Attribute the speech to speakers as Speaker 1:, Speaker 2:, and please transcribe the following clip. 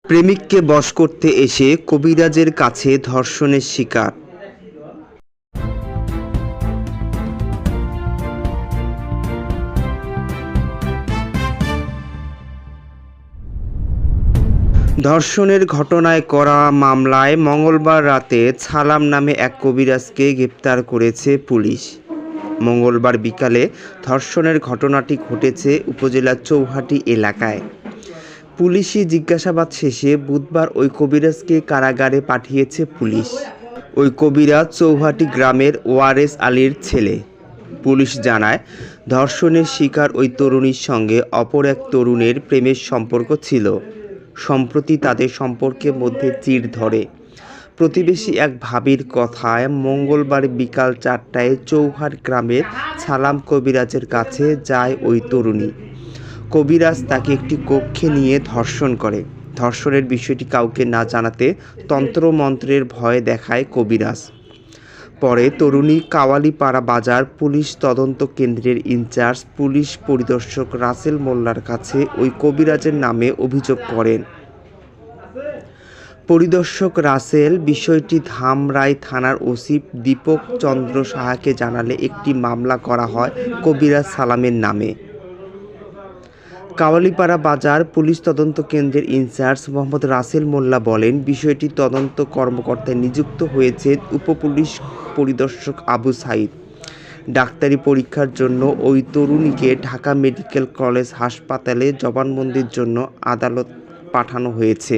Speaker 1: প্রেমিককে বশ করতে এসে কবিরাজের কাছে ধর্ষণের শিকার। ধর্ষণের ঘটনায় করা মামলায় মঙ্গলবার রাতে ছালাম নামে এক কবিরাজকে গ্রেপ্তার করেছে পুলিশ। মঙ্গলবার বিকালে ধর্ষণের ঘটনাটি ঘটেছে উপজেলার চৌহাটি এলাকায়। পুলিশি জিজ্ঞাসাবাদ শেষে বুধবার ওই কবিরাজকে কারাগারে পাঠিয়েছে পুলিশ। ওই কবিরাজ চৌহাটি গ্রামের ওয়ারেস আলীর ছেলে। পুলিশ জানায়, ধর্ষণের শিকার ওই তরুণীর সঙ্গে অপর এক তরুণের প্রেমের সম্পর্ক ছিল। সম্প্রতি তাদের সম্পর্কের মধ্যে চিড় ধরে। প্রতিবেশী এক ভাবির কথায় মঙ্গলবার বিকাল 4টায় চৌহাট গ্রামের ছালাম কবিরাজের কাছে যায় ওই তরুণী। কবিরাজ তাকে একটি কক্ষে নিয়ে ধর্ষণ করে। ধর্ষণের বিষয়টি কাউকে না জানাতে তন্ত্রমন্ত্রের ভয় দেখায় কবিরাজ। পরে তরুণী কাওয়ালিপাড়া বাজার পুলিশ তদন্ত কেন্দ্রের ইনচার্জ পুলিশ পরিদর্শক রাসেল মোল্লার কাছে ওই কবিরাজের নামে অভিযোগ করেন। পরিদর্শক রাসেল বিষয়টি ধামরাই থানার ওসি দীপক চন্দ্র সাহাকে জানালে একটি মামলা করা হয় কবিরাজ সালামের নামে। কাওয়ালিপাড়া বাজার পুলিশ তদন্ত কেন্দ্রের ইনচার্জ মোহাম্মদ রাসেল মোল্লা বলেন, বিষয়টি তদন্ত কর্মকর্তায় নিযুক্ত হয়েছে উপপুলিশ পরিদর্শক আবু সাইদ। ডাক্তারি পরীক্ষার জন্য ওই তরুণীকে ঢাকা মেডিকেল কলেজ হাসপাতালে জবানবন্দির জন্য আদালত পাঠানো হয়েছে।